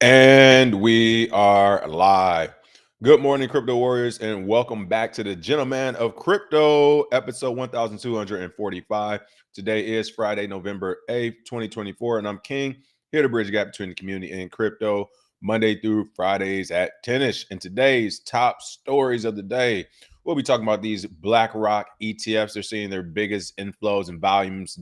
And we are live. Good morning, crypto warriors, and welcome back to the Gentleman of Crypto, episode 1245. Today is Friday, November 8th, 2024, and I'm King, here to bridge the gap between the community and crypto, Monday through Fridays at 10ish. And today's top stories of the day, we'll be talking about these BlackRock ETFs. They're seeing their biggest inflows and volumes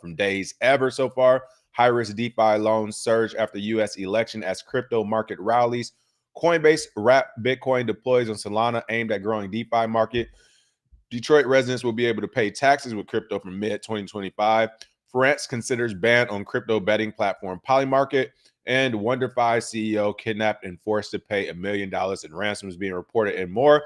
from days ever so far. High-risk DeFi loans surge after U.S. election as crypto market rallies. Coinbase wrapped Bitcoin deploys on Solana aimed at growing DeFi market. Detroit residents will be able to pay taxes with crypto from mid-2025. France considers ban on crypto betting platform Polymarket. And WonderFi CEO kidnapped and forced to pay $1 million in ransoms being reported, and more.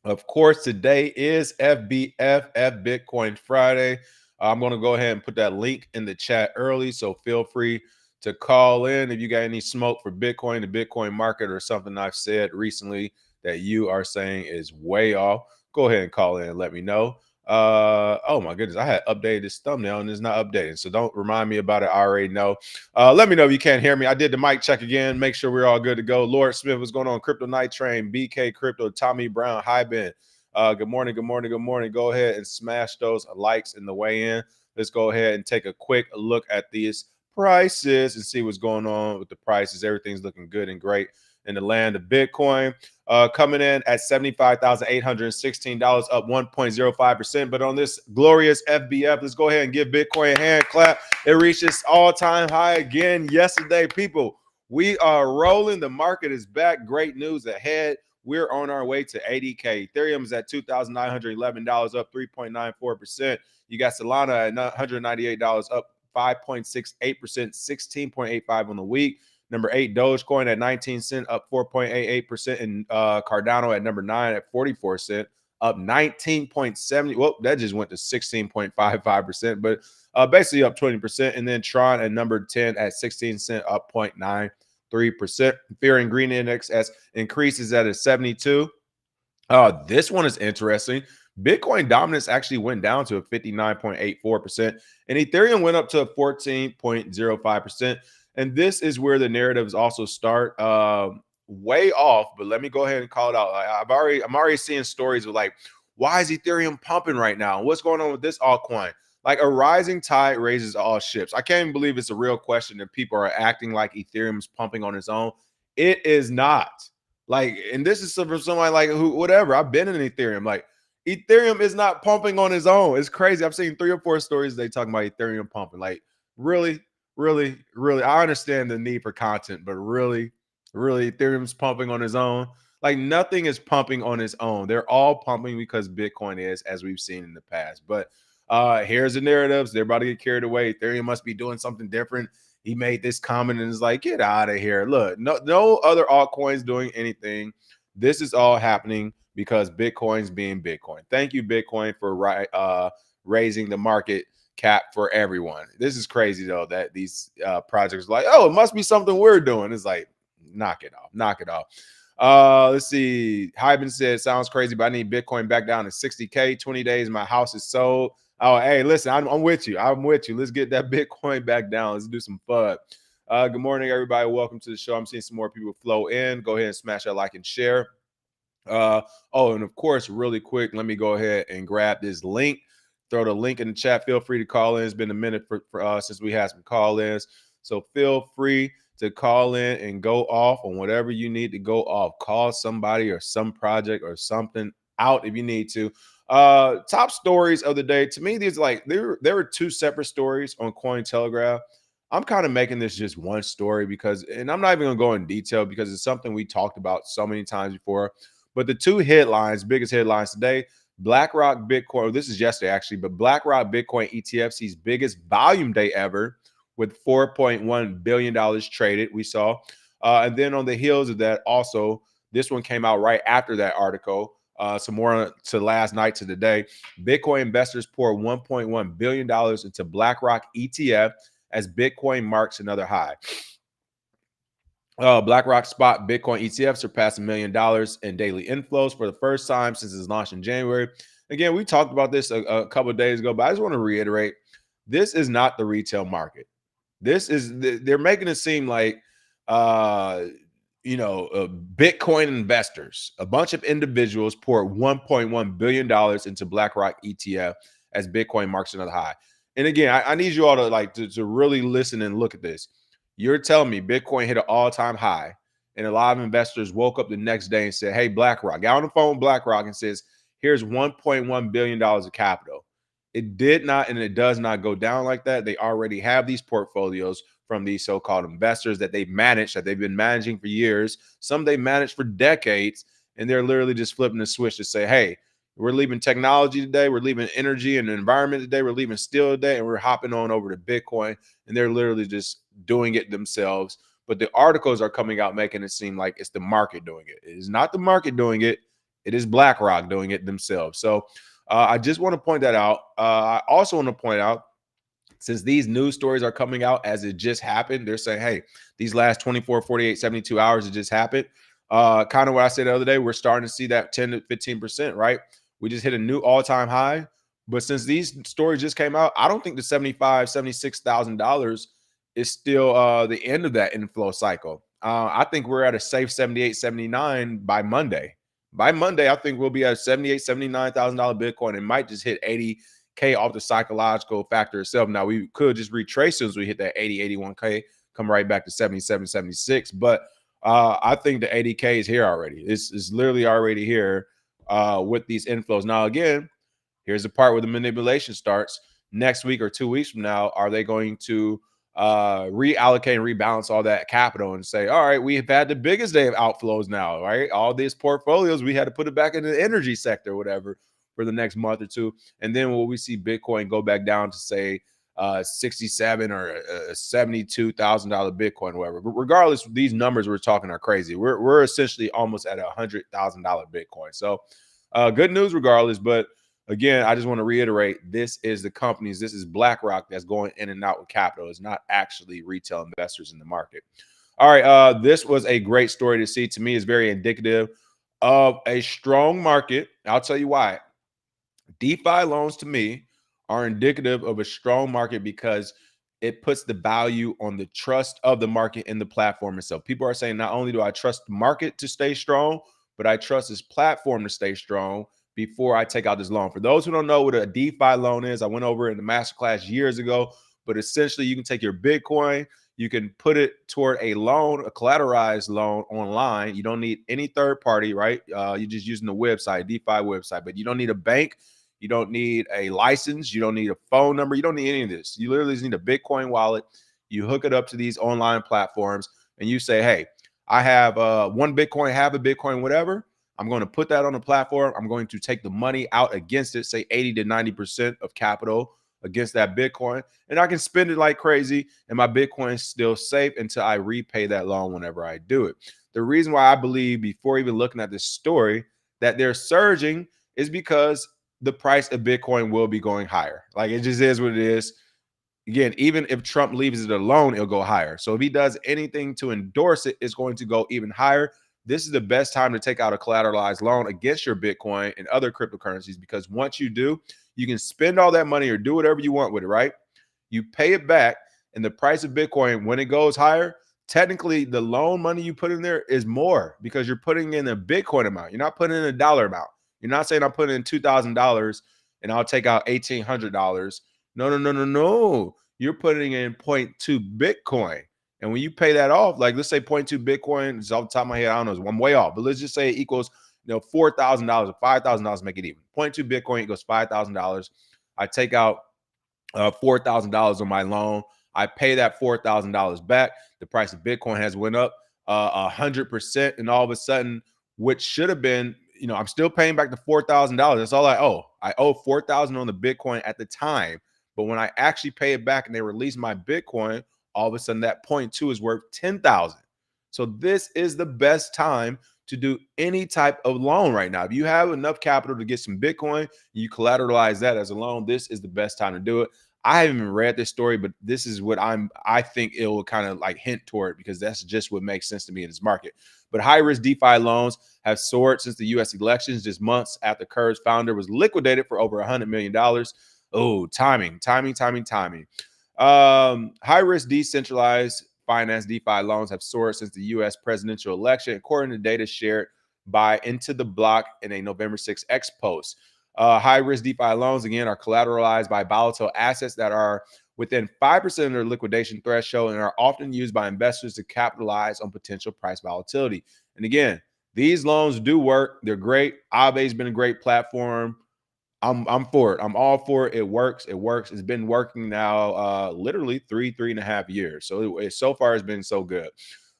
Of course, today is FBF, Bitcoin Friday. I'm going to go ahead and put that link in the chat early, so feel free to call in if you got any smoke for Bitcoin, the Bitcoin market, or something I've said recently that you are saying is way off. Go ahead and call in and let me know. Oh my goodness, I had updated this thumbnail and it's not updated, so don't remind me about it. I already know. Let me know if you can't hear me. I did the mic check again, make sure we're all good to go. Lord Smith, what's going on? Crypto Night Train, BK Crypto, Tommy Brown, hi Ben. Good morning. Go ahead and smash those likes in the way in. Let's go ahead and take a quick look at these prices and see what's going on with the prices. Everything's looking good and great in the land of Bitcoin. Coming in at $75,816, up 1.05%. But on this glorious FBF, let's go ahead and give Bitcoin a hand clap. It reached its all-time high again yesterday. People, we are rolling. The market is back. Great news ahead. We're on our way to 80K. Ethereum is at $2,911, up 3.94%. You got Solana at $198, up 5.68%, 16.85 on the week. Number 8, Dogecoin at 19 cents, up 4.88%. And Cardano at number 9 at 44 cents, up 19.70. Well, that just went to 16.55%, but basically up 20%. And then Tron at number 10 at 16 cents, up 0.93%. Fear and Green Index as increases at a 72. This one is interesting. Bitcoin dominance actually went down to a 59.84%, and Ethereum went up to 14.05%. And this is where the narratives also start way off. But let me go ahead and call it out. I'm already seeing stories of like, why is Ethereum pumping right now? What's going on with this altcoin? Like, a rising tide raises all ships. I can't even believe it's a real question that people are acting like Ethereum's pumping on its own. It is not. Like, and this is from somebody like who, whatever. I've been in Ethereum. Like, Ethereum is not pumping on its own. It's crazy. I've seen 3 or 4 stories they talking about Ethereum pumping. Like, really, I understand the need for content, but really, Ethereum's pumping on its own. Like, nothing is pumping on its own. They're all pumping because Bitcoin is, as we've seen in the past. But here's the narratives. They're about to get carried away. Ethereum must be doing something different. He made this comment and is like, get out of here. Look, no other altcoins doing anything. This is all happening because Bitcoin's being Bitcoin. Thank you, Bitcoin, for raising the market cap for everyone. This is crazy, though, that these projects are like, oh, it must be something we're doing. It's like, knock it off. Let's see. Hyben said, sounds crazy, but I need Bitcoin back down to 60K. 20 days, my house is sold. Oh, hey, listen, I'm with you. Let's get that Bitcoin back down. Let's do some fun. Good morning, everybody. Welcome to the show. I'm seeing some more people flow in. Go ahead and smash that like and share. And of course, really quick, let me go ahead and grab this link. Throw the link in the chat. Feel free to call in. It's been a minute for us since we had some call-ins. So feel free to call in and go off on whatever you need to go off. Call somebody or some project or something out if you need to. Top stories of the day. To me, these like there were 2 separate stories on Cointelegraph. I'm kind of making this just one story because, and I'm not even gonna go in detail because it's something we talked about so many times before. But the 2 headlines, biggest headlines today: BlackRock Bitcoin. This is yesterday actually, but BlackRock Bitcoin ETF sees biggest volume day ever with $4.1 billion traded. We saw, and then on the heels of that, also this one came out right after that article. Some more to last night to today. Bitcoin investors pour $1.1 billion into BlackRock ETF as Bitcoin marks another high. BlackRock Spot Bitcoin ETF surpassed $1 million in daily inflows for the first time since its launch in January. Again, we talked about this a couple of days ago, but I just want to reiterate, this is not the retail market. They're making it seem like uh Bitcoin investors, a bunch of individuals poured $1.1 billion into BlackRock ETF as Bitcoin marks another high. And again, I need you all to really listen and look at this. You're telling me Bitcoin hit an all-time high, and a lot of investors woke up the next day and said, "Hey, BlackRock," got on the phone with BlackRock and says, "Here's $1.1 billion of capital." It did not, and it does not go down like that. They already have these portfolios from these so-called investors that they manage, that they've been managing for years. Some they managed for decades, and they're literally just flipping the switch to say, "Hey, we're leaving technology today, we're leaving energy and the environment today, we're leaving steel today, and we're hopping on over to Bitcoin." And they're literally just doing it themselves. But the articles are coming out making it seem like it's the market doing it. It is not the market doing it. It is BlackRock doing it themselves. So I just want to point that out. I also want to point out, since these news stories are coming out as it just happened, they're saying, hey, these last 24, 48, 72 hours, it just happened. Kind of what I said the other day, we're starting to see that 10 to 15%, right? We just hit a new all-time high. But since these stories just came out, I don't think the $75,000, $76,000 is still the end of that inflow cycle. I think we're at a safe 78, 79 by Monday. By Monday, I think we'll be at $78,000, $79,000 Bitcoin. It might just hit 80K off the psychological factor itself. Now, we could just retrace as we hit that 80, 81K, come right back to 77, 76. But I think the 80K is here already. It's literally already here with these inflows. Now, again, here's the part where the manipulation starts. Next week or 2 weeks from now, are they going to reallocate and rebalance all that capital and say, all right, we've had the biggest day of outflows now, right? All these portfolios, we had to put it back in the energy sector or whatever for the next month or two. And then will we see Bitcoin go back down to say 67 or $72,000 Bitcoin, whatever. But regardless, these numbers we're talking are crazy. We're essentially almost at $100,000 Bitcoin. So good news regardless. But again, I just want to reiterate, this is the companies, this is BlackRock that's going in and out with capital. It's not actually retail investors in the market. All right, this was a great story to see. To me, it's very indicative of a strong market. I'll tell you why. DeFi loans to me are indicative of a strong market because it puts the value on the trust of the market in the platform itself. People are saying, not only do I trust the market to stay strong, but I trust this platform to stay strong before I take out this loan. For those who don't know what a DeFi loan is, I went over in the masterclass years ago, but essentially you can take your Bitcoin, you can put it toward a loan, a collateralized loan online. You don't need any third party, right? You're just using the website, DeFi website, but you don't need a bank. You don't need a license. You don't need a phone number. You don't need any of this. You literally just need a Bitcoin wallet. You hook it up to these online platforms and you say, hey, I have one Bitcoin, have a Bitcoin, whatever. I'm going to put that on the platform. I'm going to take the money out against it, say 80 to 90% of capital against that Bitcoin. And I can spend it like crazy. And my Bitcoin is still safe until I repay that loan whenever I do it. The reason why I believe, before even looking at this story, that they're surging is because the price of Bitcoin will be going higher. Like, it just is what it is. Again, even if Trump leaves it alone, it'll go higher. So if he does anything to endorse it, it's going to go even higher. This is the best time to take out a collateralized loan against your Bitcoin and other cryptocurrencies, because once you do, you can spend all that money or do whatever you want with it, right? You pay it back, and the price of Bitcoin, when it goes higher, technically the loan money you put in there is more because you're putting in a Bitcoin amount. You're not putting in a dollar amount. You're not saying I'm putting in $2,000 and I'll take out $1,800. No. You're putting in 0.2 Bitcoin. And when you pay that off, like let's say 0.2 Bitcoin, it's off the top of my head, I don't know, it's one way off, but let's just say it equals $4,000 or $5,000, make it even. 0.2 Bitcoin equals $5,000. I take out $4,000 on my loan. I pay that $4,000 back. The price of Bitcoin has went up 100%, and all of a sudden, which should have been, I'm still paying back the $4,000. That's all I owe. I owe $4,000 on the Bitcoin at the time, but when I actually pay it back and they release my Bitcoin, all of a sudden that 0.2 is worth $10,000. So this is the best time to do any type of loan right now. If you have enough capital to get some Bitcoin, you collateralize that as a loan, this is the best time to do it. I haven't even read this story, but this is what I think it will kind of like hint toward, because that's just what makes sense to me in this market. But high-risk DeFi loans have soared since the U.S. elections, just months after Curve's founder was liquidated for over $100 million. Oh, timing. High risk decentralized finance DeFi loans have soared since the U.S. presidential election, according to data shared by Into the Block in a November 6 X post. High risk DeFi loans, again, are collateralized by volatile assets that are within 5% of their liquidation threshold and are often used by investors to capitalize on potential price volatility. And again, these loans do work. They're great. Aave's been a great platform. I'm for it. I'm all for it. It works. It works. It's been working now literally three and a half years. So so far it's been so good.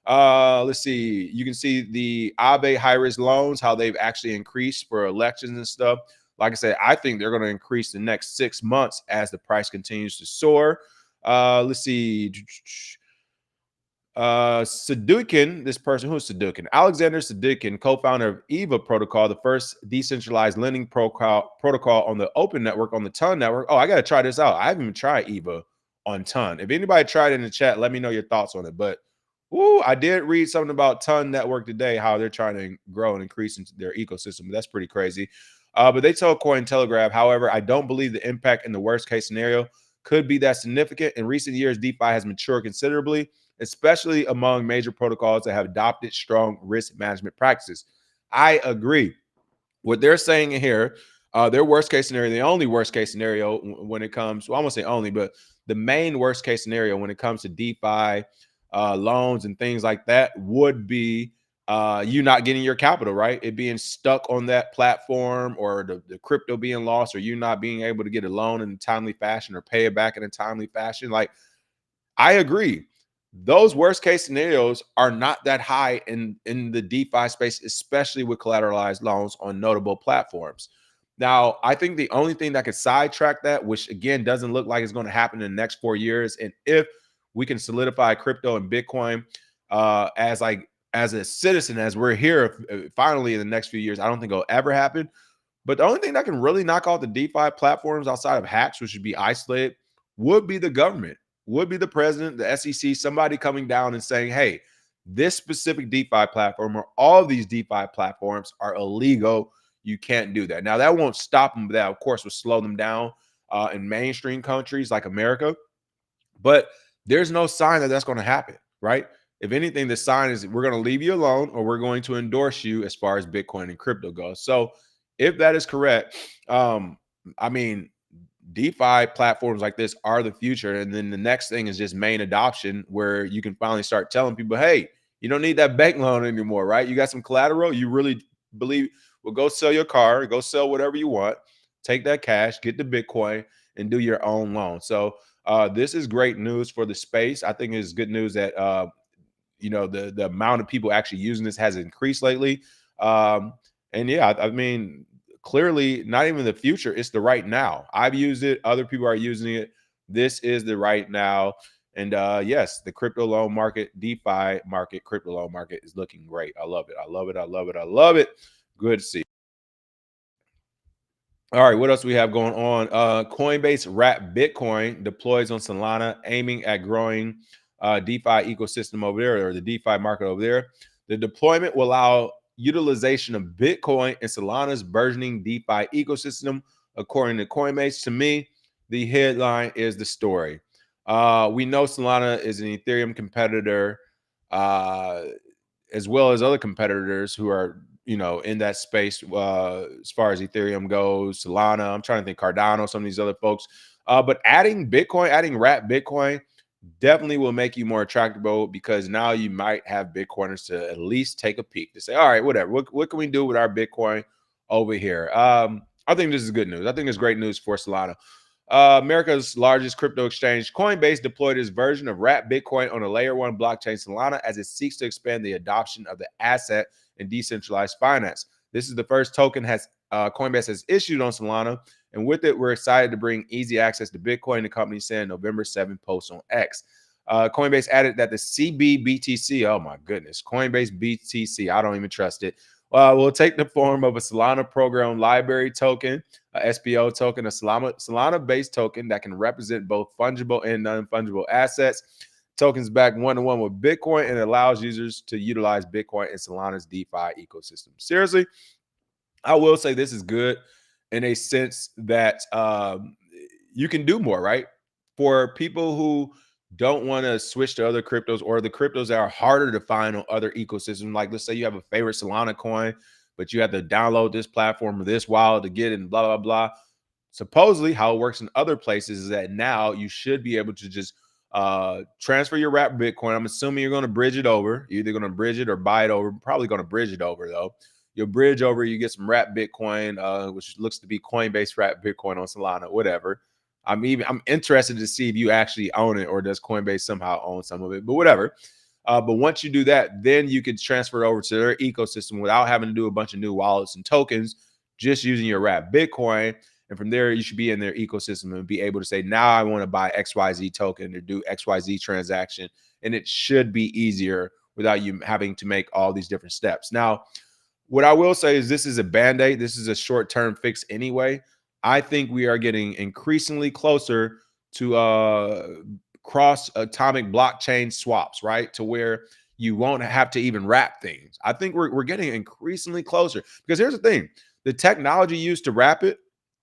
Let's see. You can see the Aave high risk loans, how they've actually increased for elections and stuff. Like I said, I think they're going to increase the next 6 months as the price continues to soar. Let's see. Sadukin, this person, who's Sadukin? Alexander Sadukin, co-founder of EVA Protocol, the first decentralized lending protocol on the open network, on the Ton network. Oh, I got to try this out. I haven't even tried EVA on Ton. If anybody tried it in the chat, let me know your thoughts on it. But I did read something about Ton Network today, how they're trying to grow and increase their ecosystem. That's pretty crazy. But they told Cointelegraph, however, I don't believe the impact in the worst case scenario could be that significant. In recent years, DeFi has matured considerably, especially among major protocols that have adopted strong risk management practices. I agree. What they're saying here, their worst case scenario, the only worst case scenario when it comes, well, I won't say only, but the main worst case scenario when it comes to DeFi loans and things like that would be you not getting your capital, right? It being stuck on that platform, or the crypto being lost, or you not being able to get a loan in a timely fashion or pay it back in a timely fashion. Like, I agree. Those worst case scenarios are not that high in the DeFi space, especially with collateralized loans on notable platforms. Now, I think the only thing that could sidetrack that, which again doesn't look like it's going to happen in the next 4 years, and if we can solidify crypto and Bitcoin as a citizen, as we're here finally in the next few years, I don't think it'll ever happen. But the only thing that can really knock out the DeFi platforms outside of hacks, which would be isolated, would be the government, would be the president, the SEC, somebody coming down and saying, hey, this specific DeFi platform or all of these DeFi platforms are illegal. You can't do that. Now, that won't stop them, but that, of course, will slow them down in mainstream countries like America. But there's no sign that that's going to happen, right? If anything, the sign is we're going to leave you alone, or we're going to endorse you as far as Bitcoin and crypto goes. So if that is correct, I mean, DeFi platforms like this are the future. And then the next thing is just main adoption, where you can finally start telling people, hey, you don't need that bank loan anymore, right? You got some collateral. You really believe, well, go sell your car, go sell whatever you want, take that cash, get the Bitcoin, and do your own loan. So this is great news for the space. I think it's good news that the amount of people actually using this has increased lately. And yeah, I mean, clearly not even the future, it's the right now. I've used it, other people are using it. This is the right now. And yes, the crypto loan market, DeFi market, crypto loan market is looking great. I love it. I love it. I love it. I love it. Good to see. All right, what else we have going on? Coinbase wrap Bitcoin deploys on Solana, aiming at growing DeFi ecosystem over there, or the DeFi market over there. The deployment will allow utilization of Bitcoin in Solana's burgeoning DeFi ecosystem, according to Coinbase. To me, the headline is the story. We know Solana is an Ethereum competitor, as well as other competitors who are in that space as far as Ethereum goes, Solana. I'm trying to think Cardano, some of these other folks. But adding Bitcoin, adding wrap Bitcoin definitely will make you more attractable, because now you might have Bitcoiners to at least take a peek to say, all right, whatever. What can we do with our Bitcoin over here? I think this is good news. I think it's great news for Solana. America's largest crypto exchange, Coinbase, deployed its version of wrap Bitcoin on a layer 1 blockchain, Solana, as it seeks to expand the adoption of the asset in decentralized finance. This is the first token Coinbase has issued on Solana, and with it, we're excited to bring easy access to Bitcoin, the company said in November 7 post on X. Coinbase added that the CBBTC, oh my goodness, Coinbase BTC, I don't even trust it, will take the form of a Solana program library token, a SPO token, a Solana-based token that can represent both fungible and non-fungible assets. Tokens back one-to-one with Bitcoin, and allows users to utilize Bitcoin in Solana's DeFi ecosystem. Seriously, I will say this is good in a sense that you can do more, right? for people who don't want to switch to other cryptos, or the cryptos that are harder to find on other ecosystems, like let's say you have a favorite Solana coin, but you have to download this platform or this wallet to get it and blah, blah, blah. Supposedly, how it works in other places is that now you should be able to just transfer your wrapped Bitcoin. I'm assuming you're going to bridge it over. You're either going to bridge it or buy it over. Probably going to bridge it over, though. You'll bridge over, you get some wrapped Bitcoin, which looks to be Coinbase wrapped Bitcoin on Solana, whatever. I'm interested to see if you actually own it, or does Coinbase somehow own some of it, but whatever. But once you do that, then you can transfer it over to their ecosystem without having to do a bunch of new wallets and tokens, just using your wrapped Bitcoin. And from there, you should be in their ecosystem and be able to say, now I want to buy XYZ token or do XYZ transaction. And it should be easier without you having to make all these different steps. Now, what I will say is this is a Band-Aid. This is a short-term fix anyway. I think we are getting increasingly closer to cross atomic blockchain swaps, right? To where you won't have to even wrap things. I think we're getting increasingly closer, because here's the thing. The technology used to wrap it,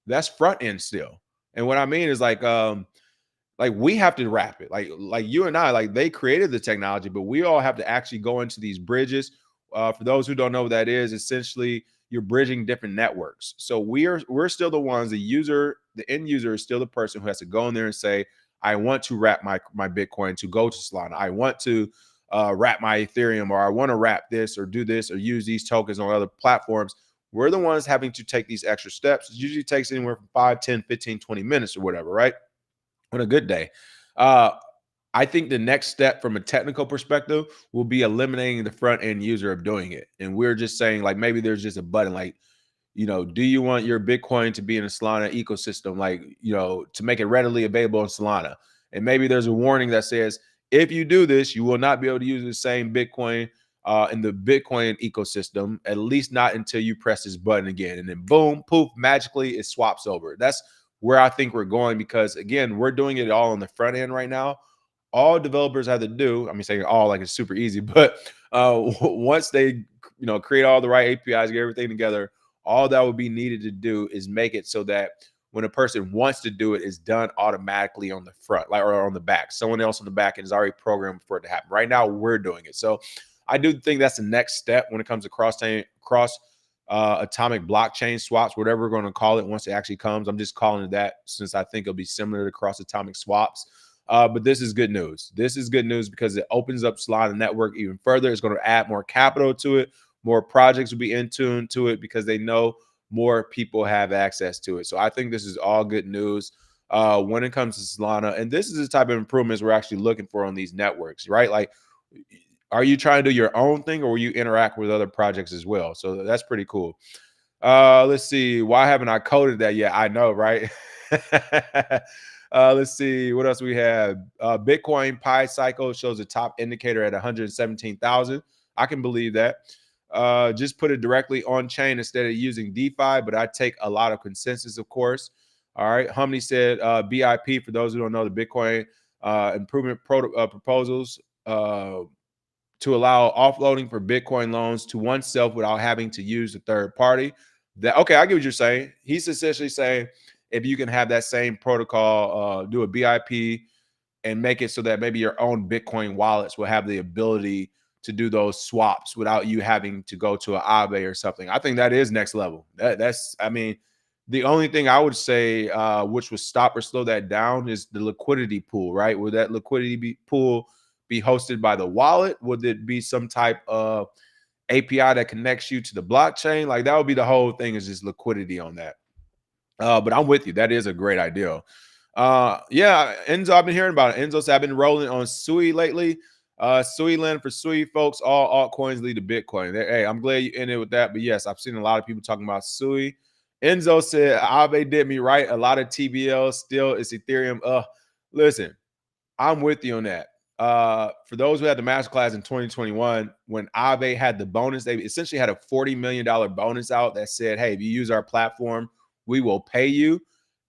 that's front end still. And what I mean is like we have to wrap it. Like you and I, like they created the technology, but we all have to actually go into these bridges. For those who don't know what that is, essentially you're bridging different networks. So we're still the ones, the end user is still the person who has to go in there and say, I want to wrap my Bitcoin to go to Solana. I want to wrap my Ethereum, or I want to wrap this or do this or use these tokens on other platforms. We're the ones having to take these extra steps. It usually takes anywhere from 5, 10, 15, 20 minutes or whatever, right? On a good day. I think the next step from a technical perspective will be eliminating the front end user of doing it. And we're just saying, like, maybe there's just a button like, do you want your Bitcoin to be in a Solana ecosystem? Like, to make it readily available in Solana. And maybe there's a warning that says, if you do this, you will not be able to use the same Bitcoin in the Bitcoin ecosystem, at least not until you press this button again. And then boom, poof, magically it swaps over. That's where I think we're going, because again, we're doing it all on the front end right now. All developers have to do, I mean, saying all like it's super easy, but once they, create all the right APIs, get everything together, all that would be needed to do is make it so that when a person wants to do it, it's done automatically on the front, like, or on the back. Someone else on the back end is already programmed for it to happen. Right now, we're doing it. So I do think that's the next step when it comes to cross atomic blockchain swaps, whatever we're going to call it once it actually comes. I'm just calling it that since I think it'll be similar to cross atomic swaps. But this is good news. This is good news because it opens up Solana network even further. It's going to add more capital to it. More projects will be in tune to it because they know more people have access to it. So I think this is all good news when it comes to Solana. And this is the type of improvements we're actually looking for on these networks, right? Like, are you trying to do your own thing, or will you interact with other projects as well? So that's pretty cool. Let's see. Why haven't I coded that yet? I know, right? Let's see what else we have. Bitcoin Pi cycle shows the top indicator at 117,000. I can believe that. Just put it directly on chain instead of using DeFi, but I take a lot of consensus, of course. All right. Humney said BIP, for those who don't know, the Bitcoin improvement proposals to allow offloading for Bitcoin loans to oneself without having to use a third party. Okay, I get what you're saying. He's essentially saying if you can have that same protocol, do a BIP and make it so that maybe your own Bitcoin wallets will have the ability to do those swaps without you having to go to an Aave or something. I think that is next level. I mean, the only thing I would say which would stop or slow that down is the liquidity pool, right? Would that liquidity pool be hosted by the wallet? Would it be some type of API that connects you to the blockchain? Like, that would be the whole thing, is just liquidity on that. But I'm with you. That is a great idea. Yeah, Enzo, I've been hearing about it. Enzo said, I've been rolling on Sui lately. Sui land for Sui, folks. All altcoins lead to Bitcoin. Hey, I'm glad you ended with that. But yes, I've seen a lot of people talking about Sui. Enzo said, Aave did me right. A lot of TBL still is Ethereum. Listen, I'm with you on that. For those who had the masterclass in 2021, when Aave had the bonus, they essentially had a $40 million bonus out that said, hey, if you use our platform, we will pay you.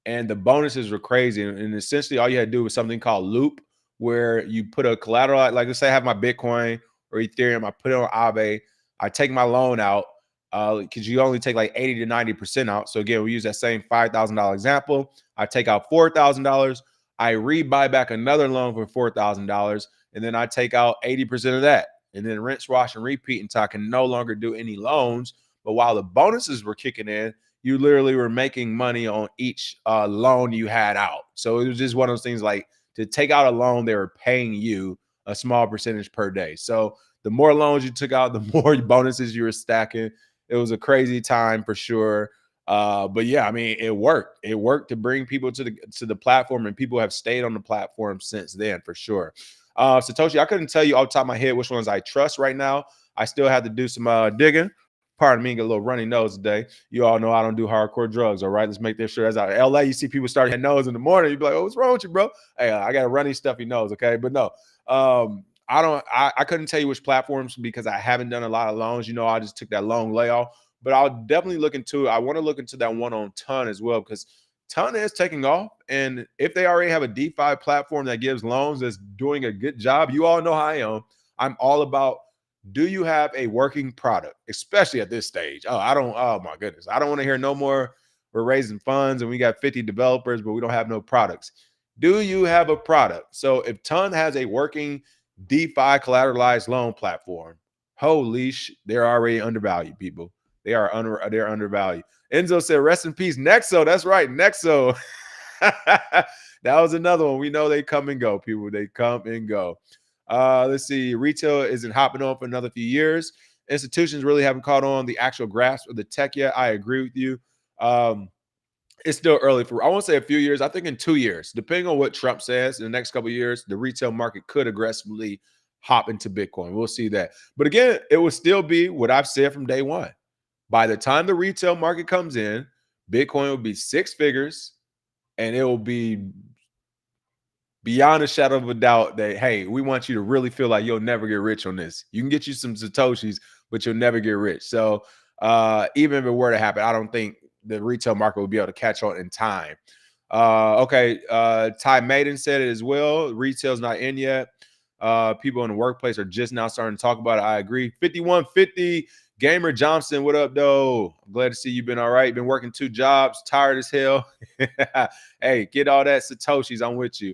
And the bonuses were crazy. And essentially all you had to do was something called Loop, where you put a collateral, like let's say I have my Bitcoin or Ethereum, I put it on Aave, I take my loan out, because you only take like 80 to 90% out. So again, we use that same $5,000 example. I take out $4,000. I rebuy back another loan for $4,000, and then I take out 80% of that, and then rinse, wash, and repeat until I can no longer do any loans. But while the bonuses were kicking in, you literally were making money on each loan you had out. So it was just one of those things like to take out a loan, they were paying you a small percentage per day. So the more loans you took out, the more bonuses you were stacking. It was a crazy time for sure. But yeah, I mean, it worked. It worked to bring people to the platform, and people have stayed on the platform since then for sure. Satoshi, I couldn't tell you off the top of my head which ones I trust right now. I still have to do some digging. Pardon me, get a little runny nose today. You all know I don't do hardcore drugs, all right? Let's make this sure. As out LA, you see people starting their nose in the morning. You be like, oh, what's wrong with you, bro? Hey, I got a runny, stuffy nose, okay? But no, I couldn't tell you which platforms because I haven't done a lot of loans. You know, I just took that long layoff, but I'll definitely look into it. I want to look into that one on Ton as well, because Ton is taking off. And if they already have a DeFi platform that gives loans that's doing a good job, you all know how I am. I'm all about, do you have a working product, especially at this stage? Oh my goodness. I don't want to hear no more. We're raising funds and we got 50 developers, but we don't have no products. Do you have a product? So if Ton has a working DeFi collateralized loan platform, holy they're already undervalued, people. They're undervalued. Enzo said, rest in peace, Nexo. That's right, Nexo. That was another one. We know they come and go, people. They come and go. Let's see. Retail isn't hopping on for another few years. Institutions really haven't caught on the actual grasp of the tech yet. I agree with you. It's still early for, I won't say a few years. I think in 2 years, depending on what Trump says, in the next couple of years, the retail market could aggressively hop into Bitcoin. We'll see that. But again, it will still be what I've said from day one. By the time the retail market comes in, Bitcoin will be 6 figures, and it will be beyond a shadow of a doubt that, hey, we want you to really feel like you'll never get rich on this. You can get you some Satoshis, but you'll never get rich. So even if it were to happen, I don't think the retail market will be able to catch on in time. Okay. Ty Maiden said it as well. Retail's not in yet. People in the workplace are just now starting to talk about it. I agree. 5150 Gamer Johnson, what up, though? I'm glad to see you've been all right. Been working 2 jobs, tired as hell. Hey, get all that Satoshis. I'm with you.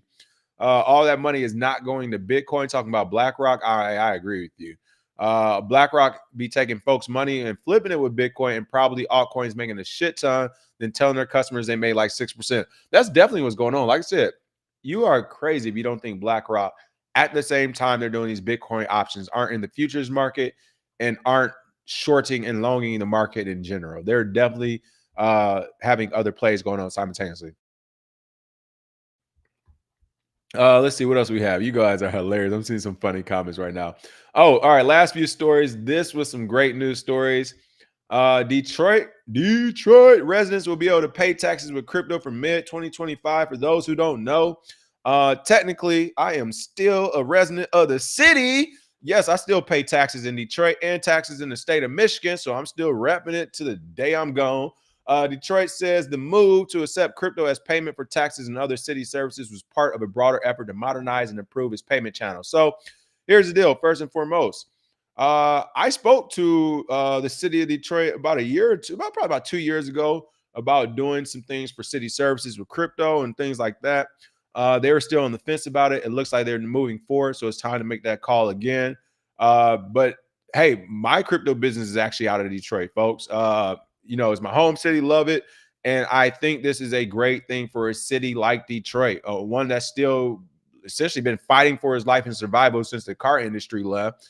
All that money is not going to Bitcoin. Talking about BlackRock, I agree with you. BlackRock be taking folks' money and flipping it with Bitcoin, and probably altcoins making a shit ton, then telling their customers they made like 6%. That's definitely what's going on. Like I said, you are crazy if you don't think BlackRock, at the same time they're doing these Bitcoin options, aren't in the futures market and aren't shorting and longing the market in general. They're definitely having other plays going on simultaneously. Let's see what else we have. You guys are hilarious. I'm seeing some funny comments right now. Oh, all right. Last few stories. This was some great news stories. Detroit residents will be able to pay taxes with crypto from mid-2025. For those who don't know, technically, I am still a resident of the city. Yes, I still pay taxes in Detroit and taxes in the state of Michigan, so I'm still repping it to the day I'm gone. Detroit says the move to accept crypto as payment for taxes and other city services was part of a broader effort to modernize and improve its payment channel. So here's the deal. First and foremost, I spoke to the city of Detroit about a year or two, probably about 2 years ago, about doing some things for city services with crypto and things like that. They were still on the fence about it. It looks like they're moving forward, so it's time to make that call again. But hey, my crypto business is actually out of Detroit, folks. It's my home city, love it. And I think this is a great thing for a city like Detroit, one that's still essentially been fighting for his life and survival since the car industry left,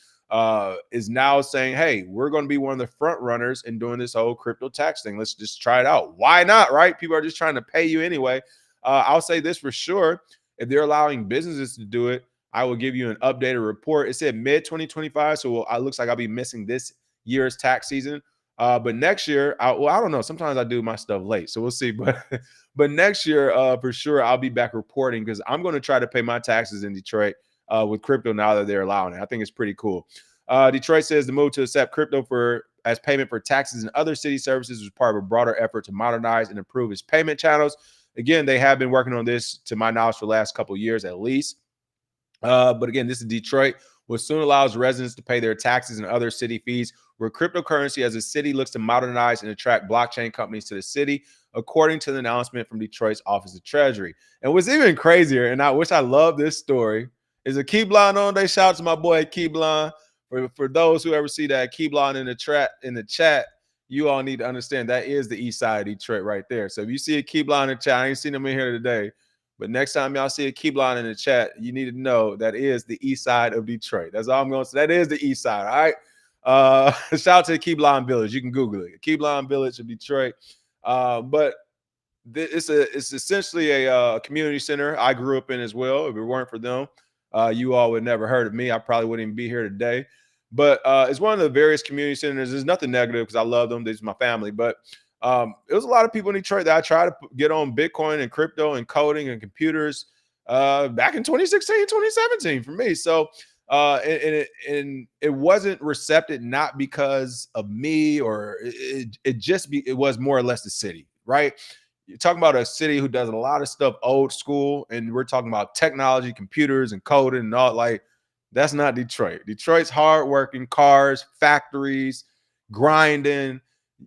is now saying, hey, we're going to be one of the front runners in doing this whole crypto tax thing. Let's just try it out. Why not, right? People are just trying to pay you anyway. I'll say this for sure. If they're allowing businesses to do it, I will give you an updated report. It said mid-2025, so it looks like I'll be missing this year's tax season. But next year, I don't know. Sometimes I do my stuff late, so we'll see. But next year, for sure, I'll be back reporting because I'm going to try to pay my taxes in Detroit with crypto now that they're allowing it. I think it's pretty cool. Detroit says the move to accept crypto as payment for taxes and other city services was part of a broader effort to modernize and improve its payment channels. Again, they have been working on this, to my knowledge, for the last couple of years at least. But again, this is Detroit, will soon allow residents to pay their taxes and other city fees, where cryptocurrency as a city looks to modernize and attract blockchain companies to the city, according to the announcement from Detroit's Office of Treasury. And what's even crazier, and I wish I love this story, is a Keyblon on. They shout out to my boy Keyblon. For those who ever see that Keyblon in the chat, you all need to understand that is the east side of Detroit right there. So if you see a Keyblon in the chat, I ain't seen them in here today, but next time y'all see a Keyblon in the chat, you need to know that is the east side of Detroit. That's all I'm going to say. That is the east side. All right. Shout out to the Keyblon Village. You can Google it. Keyblon Village of Detroit. But it's essentially a community center I grew up in as well. If it weren't for them, you all would never heard of me. I probably wouldn't even be here today. But it's one of the various community centers. There's nothing negative because I love them. This is my family. But it was a lot of people in Detroit that I tried to get on Bitcoin and crypto and coding and computers back in 2016, 2017 for me. So and it wasn't receptive, not because of me or it was more or less the city, right? You're talking about a city who does a lot of stuff old school, and we're talking about technology, computers, and coding and all. Like, that's not Detroit. Detroit's hardworking, cars, factories, grinding.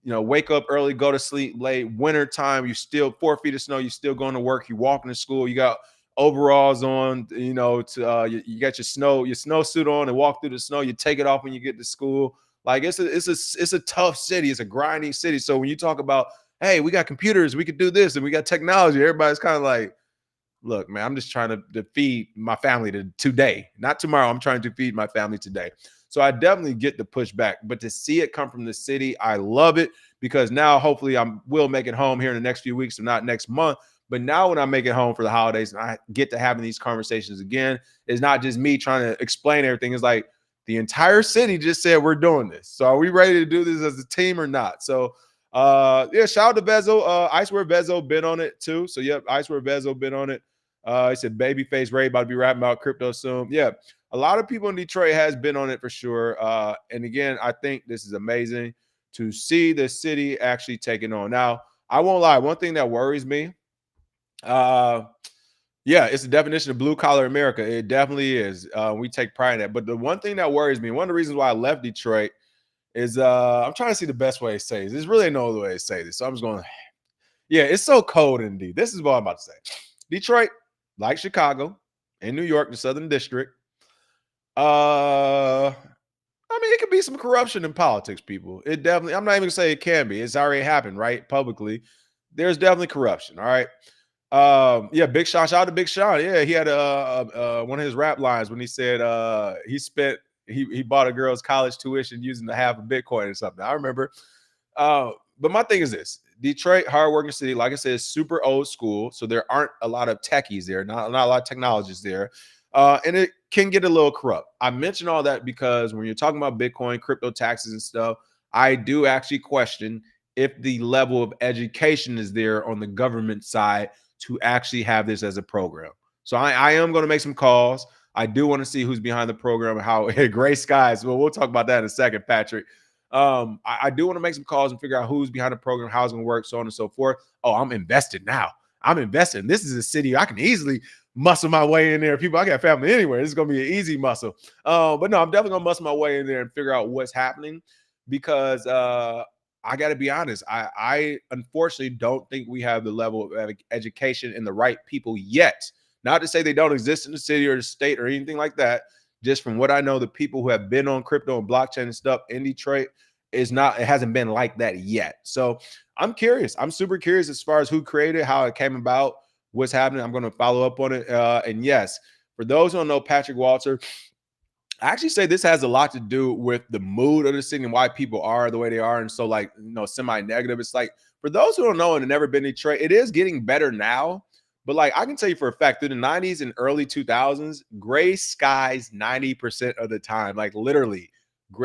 Wake up early, go to sleep late. Winter time, you still 4 feet of snow. You still going to work. You walking to school. You got overalls on. You got your snowsuit on and walk through the snow. You take it off when you get to school. Like it's a tough city. It's a grinding city. So when you talk about, hey, we got computers, we could do this, and we got technology, everybody's kind of like, look, man, I'm just trying to feed my family today, not tomorrow. I'm trying to feed my family today. So I definitely get the pushback, but to see it come from the city, I love it, because now hopefully I will make it home here in the next few weeks, or not next month. But now when I make it home for the holidays and I get to having these conversations again, it's not just me trying to explain everything. It's like the entire city just said we're doing this. So are we ready to do this as a team or not? So yeah, shout out to Bezo. Icewear Bezo been on it too. So yep, Icewear Bezo been on it. He said Babyface Ray about to be rapping about crypto soon. Yeah, a lot of people in Detroit has been on it for sure. And again, I think this is amazing to see the city actually taking on. Now, I won't lie, one thing that worries me, yeah, it's the definition of blue collar America. It definitely is. We take pride in that. But the one thing that worries me, one of the reasons why I left Detroit is I'm trying to see the best way to say this. There's really no other way to say this. So I'm just going, yeah, it's so cold indeed. This is what I'm about to say. Detroit, like Chicago and New York, the Southern District. I mean, it could be some corruption in politics, people. It definitely, I'm not even gonna say it can be. It's already happened, right? Publicly. There's definitely corruption. All right. Yeah, Big Sean, shout out to Big Sean. Yeah, he had one of his rap lines when he said he bought a girl's college tuition using the half of Bitcoin or something. I remember. But my thing is this: Detroit, hardworking city, like I said, is super old school. So there aren't a lot of techies there, not a lot of technologists there. And it can get a little corrupt. I mention all that because when you're talking about Bitcoin, crypto taxes and stuff, I do actually question if the level of education is there on the government side to actually have this as a program. So I am going to make some calls. I do want to see who's behind the program and how gray skies. Well, we'll talk about that in a second, Patrick. I do want to make some calls and figure out who's behind the program, how it's going to work, so on and so forth. Oh, I'm invested now. I'm invested. This is a city I can easily muscle my way in there. People, I got family anywhere. This is going to be an easy muscle. But no, I'm definitely going to muscle my way in there and figure out what's happening, because I got to be honest. I unfortunately don't think we have the level of education in the right people yet. Not to say they don't exist in the city or the state or anything like that. Just from what I know, the people who have been on crypto and blockchain and stuff in Detroit it hasn't been like that yet. So I'm curious. I'm super curious as far as who created, how it came about, what's happening. I'm going to follow up on it. And yes, for those who don't know Patrick Walter, I actually say this has a lot to do with the mood of the city and why people are the way they are. And so, like, semi-negative. It's like, for those who don't know and have never been to Detroit, it is getting better now. But like, I can tell you for a fact, through the 90s and early 2000s, gray skies 90% of the time. Like, literally,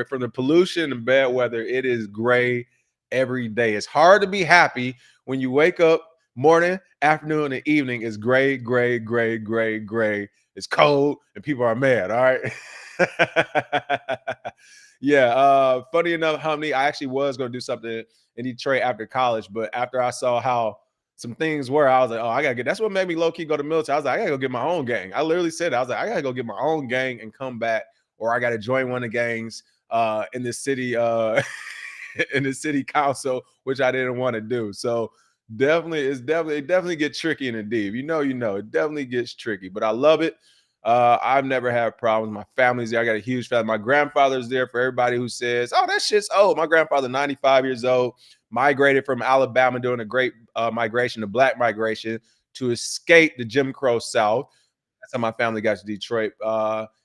from the pollution and bad weather, it is gray every day. It's hard to be happy when you wake up morning, afternoon, and evening. It's gray, gray, gray, gray, gray. It's cold and people are mad. All right. Yeah. Funny enough, Humney, I actually was going to do something in Detroit after college, but after I saw how some things were, I was like, oh, I gotta get, that's what made me low-key go to military. I was like, I gotta go get my own gang. I literally said it. I was like, I gotta go get my own gang and come back or I got to join one of the gangs in the city in the city council, which I didn't want to do. So it definitely gets tricky in the deep. It definitely gets tricky, but I love it. I've never had problems. My family's there. I got a huge family. My grandfather's there. For everybody who says, "Oh, that shit's old," my grandfather, 95 years old, migrated from Alabama during a great migration, the Black migration, to escape the Jim Crow South. That's how my family got to Detroit.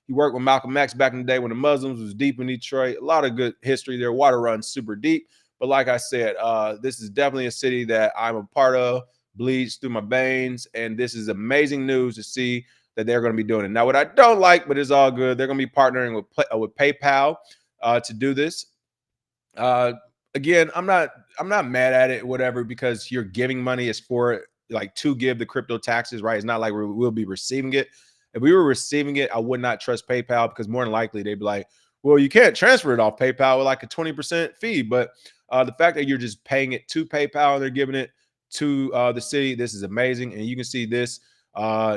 He worked with Malcolm X back in the day when the Muslims was deep in Detroit. A lot of good history there. Water runs super deep. But like I said, this is definitely a city that I'm a part of, bleeds through my veins. And this is amazing news to see that they're going to be doing it. Now, what I don't like, but it's all good, they're going to be partnering with PayPal to do this. Uh, Again, I'm not mad at it, whatever, because you're giving money is for like to give the crypto taxes, right? It's not like we'll be receiving it. If we were receiving it, I would not trust PayPal because more than likely they'd be like, well, you can't transfer it off PayPal with like a 20% fee. But the fact that you're just paying it to PayPal and they're giving it to the city, this is amazing. And you can see this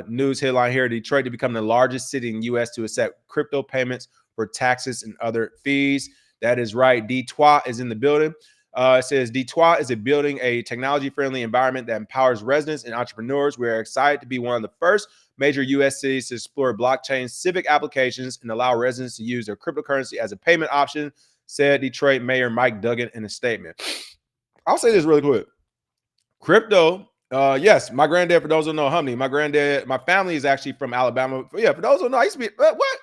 news headline here: Detroit to become the largest city in the U.S. to accept crypto payments for taxes and other fees. That is right. Detroit is in the building. It says Detroit is building a technology-friendly environment that empowers residents and entrepreneurs. We are excited to be one of the first major U.S. cities to explore blockchain civic applications and allow residents to use their cryptocurrency as a payment option, said Detroit Mayor Mike Duggan in a statement. I'll say this really quick. Crypto, yes, my granddad, for those who know Humney, my family is actually from Alabama. Yeah, for those who know, I used to be, what?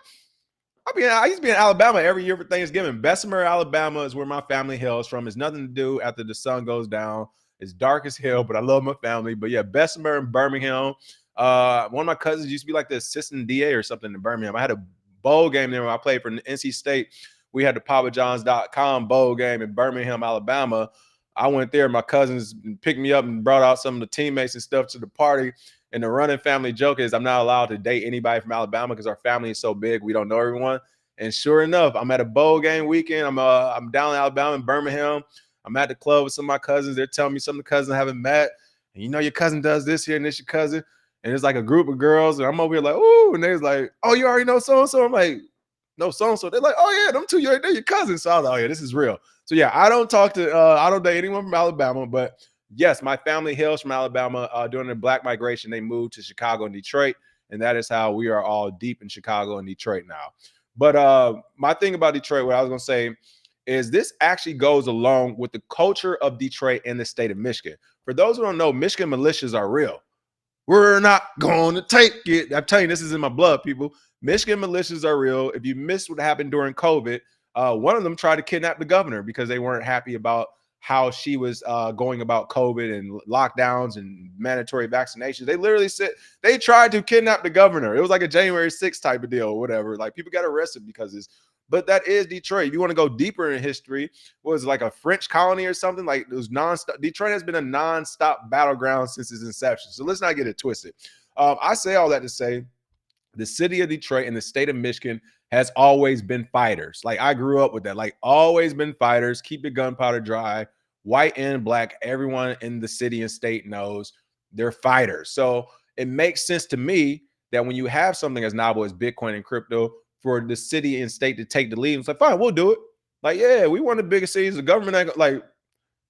I used to be in Alabama every year for Thanksgiving. Bessemer, Alabama is where my family hails from. It's nothing to do after the sun goes down. It's dark as hell, but I love my family. But yeah, Bessemer and Birmingham. One of my cousins used to be like the assistant DA or something in Birmingham. I had a bowl game there when I played for NC State. We had the PapaJohns.com bowl game in Birmingham, Alabama. I went there. My cousins picked me up and brought out some of the teammates and stuff to the party. And the running family joke is I'm not allowed to date anybody from Alabama because our family is so big. We don't know everyone. And sure enough, I'm at a bowl game weekend. I'm down in Alabama in Birmingham. I'm at the club with some of my cousins. They're telling me some of the cousins I haven't met. And your cousin does this here and this your cousin. And it's like a group of girls. And I'm over here like, ooh. And they're like, oh, you already know so-and-so? I'm like, no, so-and-so. They're like, oh, yeah, them two, they're your cousins. So I was like, oh, yeah, this is real. So, yeah, I don't date anyone from Alabama. But, yes, my family hails from Alabama. During the Black migration, they moved to Chicago and Detroit. And that is how we are all deep in Chicago and Detroit now. But my thing about Detroit, what I was going to say is this actually goes along with the culture of Detroit and the state of Michigan. For those who don't know, Michigan militias are real. We're not going to take it. I'm telling you, this is in my blood, people. Michigan militias are real. If you missed what happened during COVID, one of them tried to kidnap the governor because they weren't happy about how she was going about COVID and lockdowns and mandatory vaccinations. They literally said they tried to kidnap the governor. It was like a January 6th type of deal or whatever. Like people got arrested because of this. But that is Detroit. If you want to go deeper in history, was it like a French colony or something? Like it was nonstop. Detroit has been a nonstop battleground since its inception. So let's not get it twisted. I say all that to say the city of Detroit and the state of Michigan has always been fighters. Like I grew up with that. Like always been fighters. Keep your gunpowder dry. White and black. Everyone in the city and state knows they're fighters. So it makes sense to me that when you have something as novel as Bitcoin and crypto, for the city and state to take the lead, it's like, fine, we'll do it. Like, yeah, we one of the biggest cities. The government's not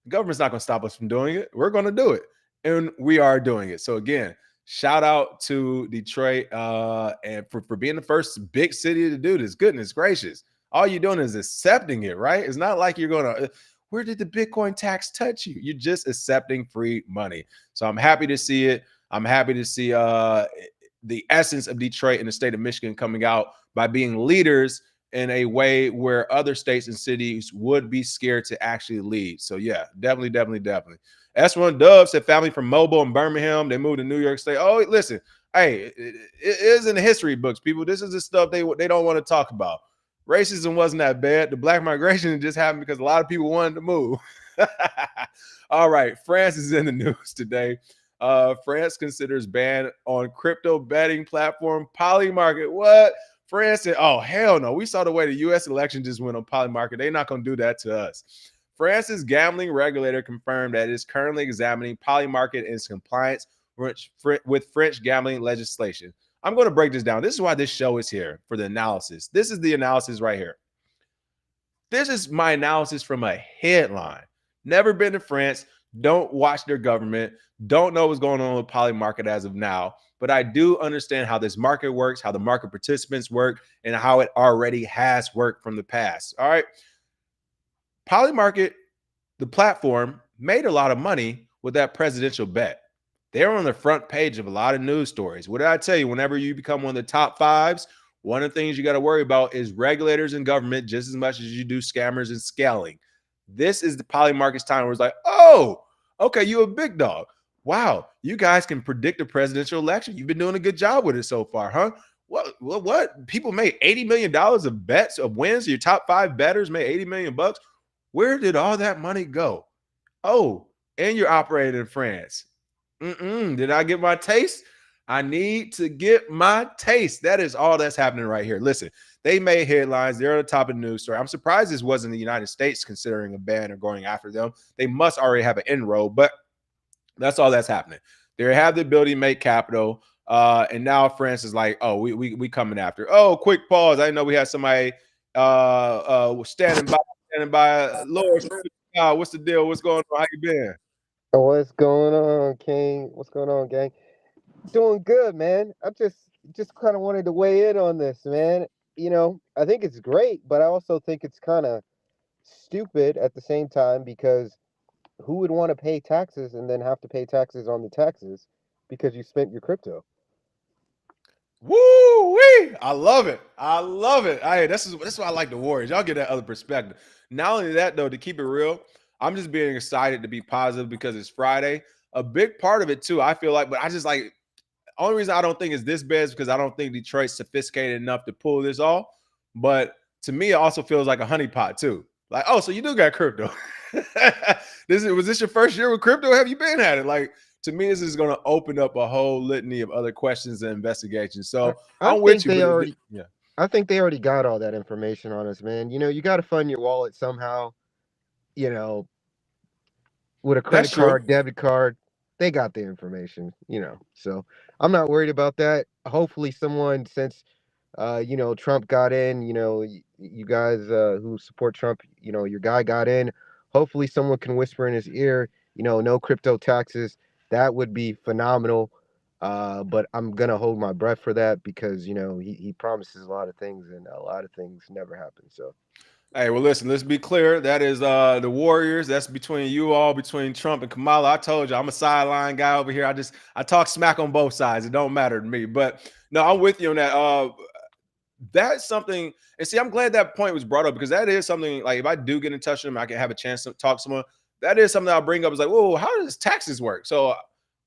going to stop us from doing it. We're going to do it. And we are doing it. So again, shout out to Detroit and for being the first big city to do this. Goodness gracious. All you're doing is accepting it, right? It's not like you're going to, where did the Bitcoin tax touch you? You're just accepting free money. So I'm happy to see it. I'm happy to see the essence of Detroit and the state of Michigan coming out by being leaders in a way where other states and cities would be scared to actually lead. So yeah, definitely. S1 Dub said family from Mobile and Birmingham. They moved to New York State. Oh, listen, hey, it is in the history books, people. This is the stuff they don't want to talk about. Racism wasn't that bad. The Black migration just happened because a lot of people wanted to move. All right, France is in the news today. France considers ban on crypto betting platform Polymarket. What? France said, oh, hell no. We saw the way the U.S. election just went on Polymarket. They're not going to do that to us. France's gambling regulator confirmed that it is currently examining Polymarket and its compliance with French gambling legislation. I'm going to break this down. This is why this show is here, for the analysis. This is the analysis right here. This is my analysis from a headline. Never been to France, don't watch their government, don't know what's going on with poly market as of now, but I do understand how this market works, how the market participants work, and how it already has worked from the past. All right. Poly market, the platform, made a lot of money with that presidential bet. They're on the front page of a lot of news stories. What did I tell you? Whenever you become one of the top fives, one of the things you got to worry about is regulators and government just as much as you do scammers and scaling. This is the poly market's time where it's like, oh, okay, you a big dog. Wow, you guys can predict the presidential election. You've been doing a good job with it so far, huh? What? People made $80 million of bets, of wins. Your top five bettors made 80 million bucks. Where did all that money go? Oh, and you're operating in France. Did I get my taste? I need to get my taste. That is all that's happening right here. Listen, they made headlines. They're on the top of the news story. I'm surprised this wasn't the United States considering a ban or going after them. They must already have an inroad, but that's all that's happening. They have the ability to make capital. And now France is like, oh, we coming after. Oh, quick pause. I know we had somebody standing by. Lord, what's the deal? What's going on? How you been? What's going on, King? What's going on, gang? Doing good, man. I just kind of wanted to weigh in on this, man. I think it's great, but I also think it's kind of stupid at the same time because who would want to pay taxes and then have to pay taxes on the taxes because you spent your crypto? Woo-wee! I love it. I love it. This is why I like the Warriors. Y'all get that other perspective. Not only that, though, to keep it real, I'm just being excited to be positive because it's Friday. A big part of it, too, I feel like, but I just like, only reason I don't think it's this bad is because I don't think Detroit's sophisticated enough to pull this off. But to me, it also feels like a honeypot, too. Like, oh, so you do got crypto. Was this your first year with crypto? Have you been at it? Like, to me, this is going to open up a whole litany of other questions and investigations. I, So I I'm with think you, they but already yeah, I think they already got all that information on us, man. You got to fund your wallet somehow, you know, with a that's credit true. card, debit card, they got the information. So I'm not worried about that. Hopefully, someone since Trump got in, you guys who support Trump, your guy got in. Hopefully, someone can whisper in his ear, no crypto taxes. That would be phenomenal. But I'm gonna hold my breath for that because he promises a lot of things and a lot of things never happen. So Hey, well, listen, let's be clear. That is the Warriors. That's between you all, between Trump and Kamala. I told you I'm a sideline guy over here. I talk smack on both sides. It don't matter to me. But no, I'm with you on that. That's something, and see, I'm glad that point was brought up because that is something like if I do get in touch with them, I can have a chance to talk to someone. That is something I'll bring up. Is like, whoa, how does taxes work? So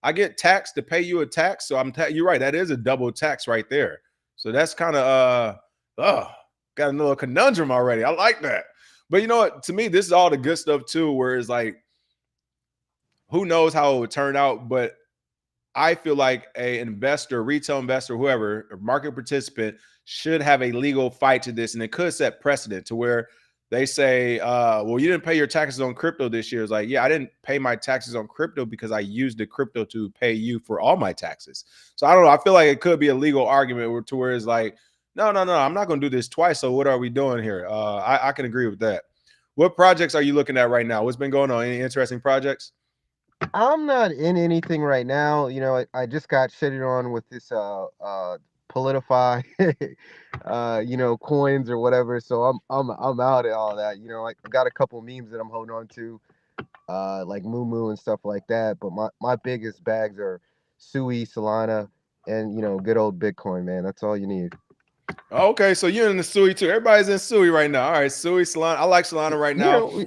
I get taxed to pay you a tax. So you're right. That is a double tax right there. So that's kind of got a little conundrum already. I like that. But you know what? To me, this is all the good stuff too, where it's like, who knows how it would turn out, but I feel like a investor, retail investor, whoever, a market participant should have a legal fight to this, and it could set precedent to where they say, "Well, you didn't pay your taxes on crypto this year." It's like, yeah, I didn't pay my taxes on crypto because I used the crypto to pay you for all my taxes. So I don't know. I feel like it could be a legal argument to where it's like, no, I'm not going to do this twice. So what are we doing here? I can agree with that. What projects are you looking at right now? What's been going on? Any interesting projects? I'm not in anything right now. I just got shitted on with this Politify coins or whatever. So I'm out at all that. I got a couple memes that I'm holding on to, like Moo Moo and stuff like that. But my biggest bags are Sui, Solana, and good old Bitcoin, man. That's all you need. Okay, so you're in the Sui too. Everybody's in Sui right now. All right, Sui, Solana. I like Solana right You now. know, we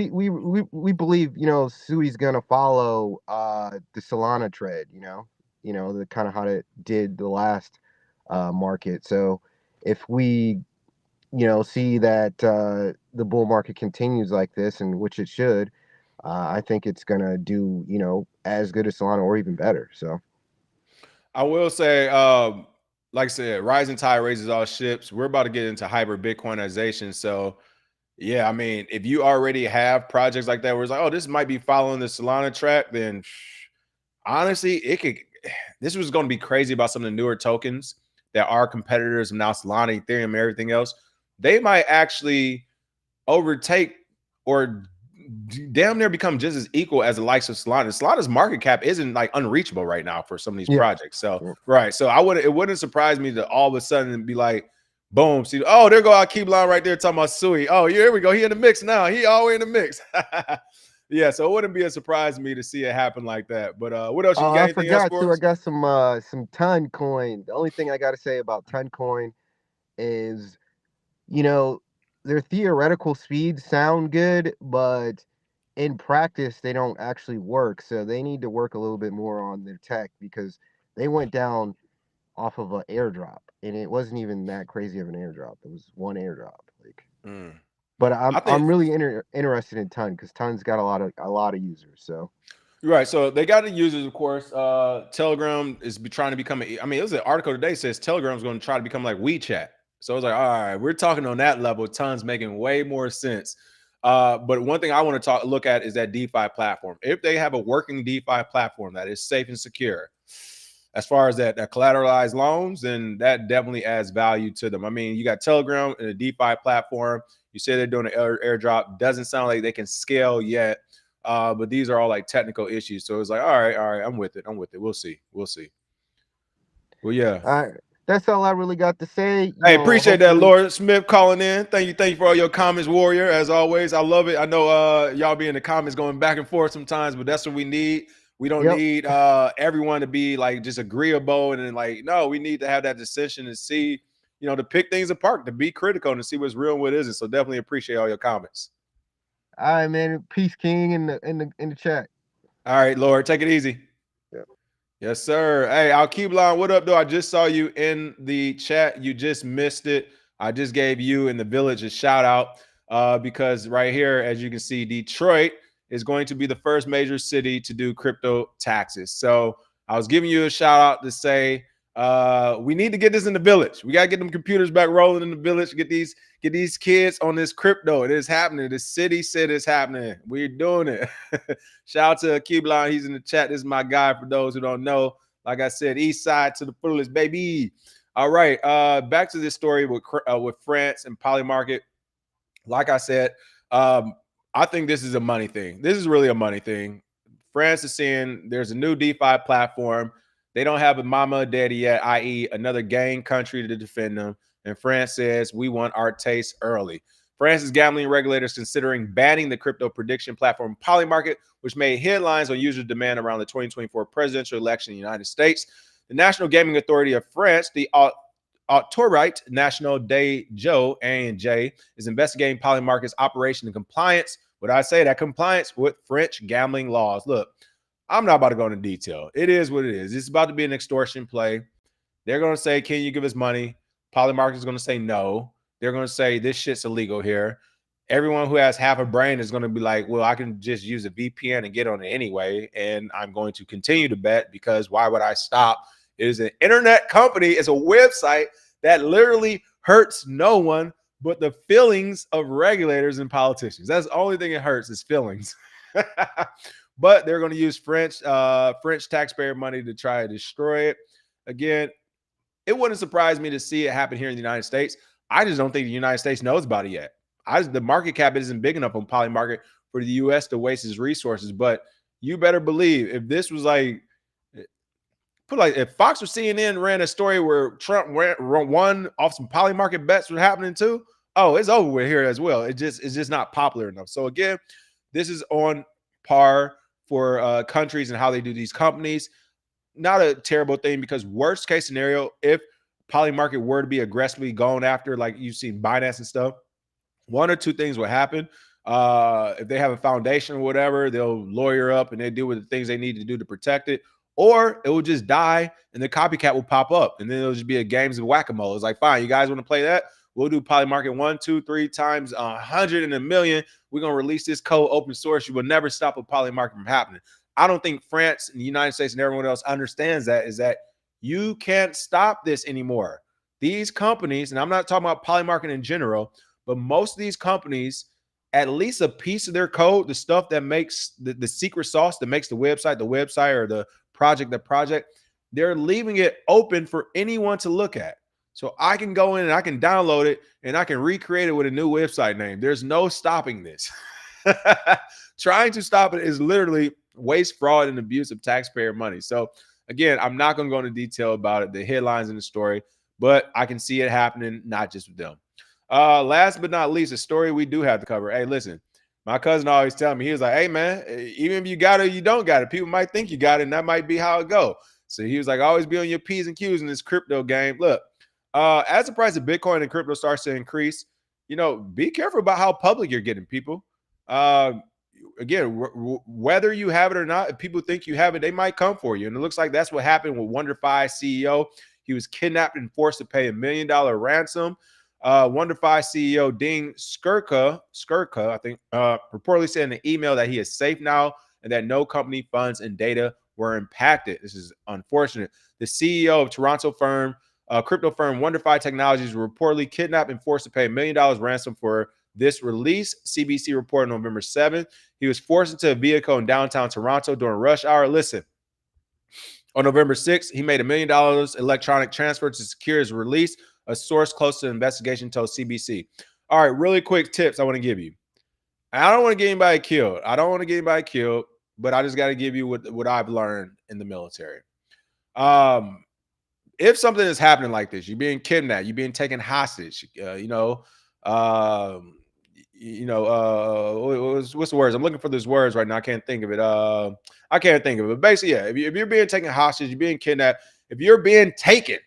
Mhm. we believe Sui's gonna follow the Solana trade. The kind of how it did the last market. So if we see that the bull market continues like this, and which it should, I think it's gonna do as good as Solana or even better. So I will say, like I said, rising tide raises all ships. We're about to get into hyper Bitcoinization. So, yeah, I mean, if you already have projects like that where it's like, oh, this might be following the Solana track, then honestly, this was going to be crazy about some of the newer tokens that are competitors of now Solana, Ethereum, and everything else. They might actually overtake or damn near become just as equal as the likes of Solana. Solana's market cap isn't like unreachable right now for some of these Yeah. projects. So right. So it wouldn't surprise me to all of a sudden be like, boom, see, oh, there go our key line right there talking about Sui. Oh, here we go. He in the mix now. He always in the mix. Yeah, so it wouldn't be a surprise to me to see it happen like that. But what else? You Oh, got I anything else forgot for too. I us? got some ton coin. The only thing I got to say about ton coin is, you know, their theoretical speeds sound good, but in practice they don't actually work. So they need to work a little bit more on their tech because they went down off of an airdrop, and it wasn't even that crazy of an airdrop. It was one airdrop, like. Mm. But I think I'm really interested in Ton because Ton's got a lot of users. So right. So they got the users, of course. Telegram is trying to become. I mean, it was an article today says Telegram's going to try to become like WeChat. So I was like, all right, we're talking on that level. Tons making way more sense. But one thing I want to look at is that DeFi platform. If they have a working DeFi platform that is safe and secure, as far as that collateralized loans, then that definitely adds value to them. I mean, you got Telegram and a DeFi platform. You say they're doing an airdrop. Doesn't sound like they can scale yet. But these are all like technical issues. So it's like, all right, I'm with it. We'll see. Well, yeah. that's all I really got to say. Hey, appreciate that, Hopefully, Lord Smith calling in. Thank you for all your comments, Warrior. As always, I love it. I know y'all be in the comments going back and forth sometimes, but that's what we need. We don't yep. need everyone to be like just agreeable and then like, no, we need to have that dissension and see, to pick things apart, to be critical and to see what's real and what isn't. So definitely appreciate all your comments. All right, man. Peace, King, in the chat. All right, Lord, take it easy. Yeah. Yes, sir. Hey, I'll keep line. What up, though? I just saw you in the chat. You just missed it. I just gave you in the village a shout out because right here, as you can see, Detroit is going to be the first major city to do crypto taxes. So I was giving you a shout out to say we need to get this in the village. We got to get them computers back rolling in the village. Get these kids on this crypto. It is happening. The city said it's happening. We're doing it. Shout out to Keebline. He's in the chat. This is my guy for those who don't know. Like I said, east side to the fullest, baby. All right. Back to this story with France and Polymarket. Like I said, I think this is a money thing. This is really a money thing. France is saying there's a new DeFi platform. They don't have a mama or daddy yet, i.e., another gang country to defend them. And France says we want our taste early. France's gambling regulators considering banning the crypto prediction platform Polymarket, which made headlines on user demand around the 2024 presidential election in the United States. The National Gaming Authority of France, the Autorite National des Jeux (ANJ), is investigating Polymarket's operation and compliance. Would I say that compliance with French gambling laws? Look, I'm not about to go into detail. It is what it is. It's about to be an extortion play. They're going to say, can you give us money? Polymarket is going to say no. They're going to say this shit's illegal here. Everyone who has half a brain is going to be like, well, I can just use a VPN and get on it anyway. And I'm going to continue to bet because why would I stop? It is an internet company. It's a website that literally hurts no one but the feelings of regulators and politicians. That's the only thing it hurts is feelings. But they're going to use French taxpayer money to try to destroy it. Again, it wouldn't surprise me to see it happen here in the United States. I just don't think the United States knows about it yet. The market cap isn't big enough on Polymarket for the U.S. to waste its resources. But you better believe if this was like if Fox or CNN ran a story where Trump won off some Polymarket bets was happening too, oh, it's over with here as well. It's just not popular enough. So again, this is on par for countries and how they do these companies. Not a terrible thing because worst case scenario, if Polymarket were to be aggressively going after, like you've seen Binance and stuff, one or two things will happen. If they have a foundation or whatever, they'll lawyer up and they do with the things they need to do to protect it. Or it will just die and the copycat will pop up. And then it'll just be a games of whack-a-mole. It's like, fine, you guys want to play that? We'll do Polymarket 1, 2, 3 times 100 and a million. We're going to release this code open source. You will never stop a Polymarket from happening. I don't think France and the United States and everyone else understands that is that you can't stop this anymore. These companies, and I'm not talking about Polymarket in general, but most of these companies, at least a piece of their code, the stuff that makes the secret sauce that makes the website, or the project, they're leaving it open for anyone to look at. So I can go in and I can download it and I can recreate it with a new website name. There's no stopping this. Trying to stop it is literally waste, fraud, and abuse of taxpayer money. So again, I'm not going to go into detail about it, the headlines in the story, but I can see it happening, not just with them. Last but not least, a story we do have to cover. Hey, listen, my cousin always tell me, he was like, hey, man, even if you got it or you don't got it, people might think you got it, and that might be how it go. So he was like, always be on your P's and Q's in this crypto game. Look, as the price of Bitcoin and crypto starts to increase, be careful about how public you're getting, people. Again, whether you have it or not, if people think you have it, they might come for you. And it looks like that's what happened with WonderFi CEO. He was kidnapped and forced to pay $1 million ransom. WonderFi CEO Dean Skirka, I think, reportedly said in an email that he is safe now and that no company funds and data were impacted. This is unfortunate. The CEO of Toronto firm, crypto firm WonderFi Technologies, were reportedly kidnapped and forced to pay $1 million ransom for this release. CBC reported November 7th. He was forced into a vehicle in downtown Toronto during rush hour. Listen, on November 6th, he made $1 million electronic transfer to secure his release. A source close to the investigation told CBC. All right, really quick tips I want to give you. I don't want to get anybody killed. But I just got to give you what I've learned in the military. If something is happening like this, you're being kidnapped, you're being taken hostage, what's the words? I'm looking for those words right now. I can't think of it. But basically, yeah, if you're being taken hostage, you're being kidnapped, if you're being taken,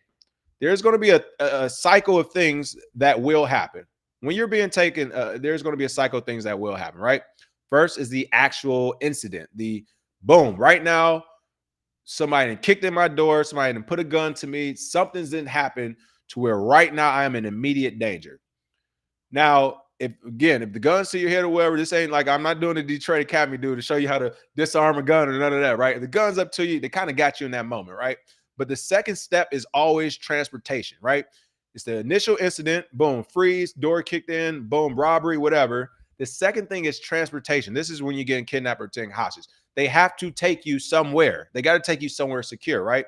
there's going to be a cycle of things that will happen. When you're being taken, there's going to be a cycle of things that will happen, right? First is the actual incident. The boom, right now, somebody kicked in my door, somebody put a gun to me, something's didn't happen to where right now I am in immediate danger. Now, if the gun's to your head or whatever, this ain't like, I'm not doing the Detroit Academy dude to show you how to disarm a gun or none of that, right? If the gun's up to you, they kind of got you in that moment, right? But the second step is always transportation, right? It's the initial incident, boom, freeze, door kicked in, boom, robbery, whatever. The second thing is transportation. This is when you're getting kidnapped or taken hostage. They have to take you somewhere. They got to take you somewhere secure, right?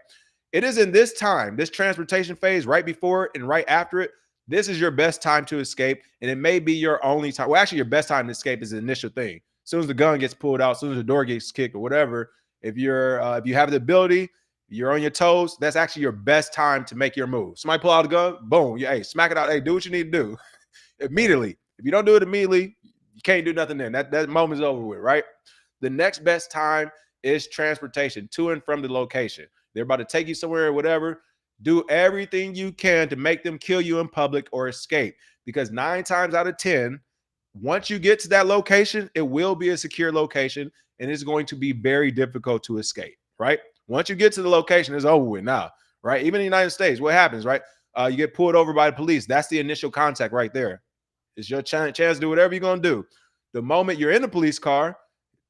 It is in this time, this transportation phase, right before it and right after it, this is your best time to escape. And it may be your only time. Well, actually, your best time to escape is the initial thing. As soon as the gun gets pulled out, as soon as the door gets kicked or whatever, if you have the ability, you're on your toes, that's actually your best time to make your move. Somebody pull out a gun, boom, hey, smack it out. Hey, do what you need to do immediately. If you don't do it immediately, you can't do nothing then. That moment's over with, right? The next best time is transportation to and from the location. They're about to take you somewhere or whatever. Do everything you can to make them kill you in public or escape. Because 9 times out of 10, once you get to that location, it will be a secure location and it's going to be very difficult to escape, right? Once you get to the location, it's over with now, right? Even in the United States, what happens, right? You get pulled over by the police. That's the initial contact right there. It's your chance to do whatever you're going to do. The moment you're in the police car,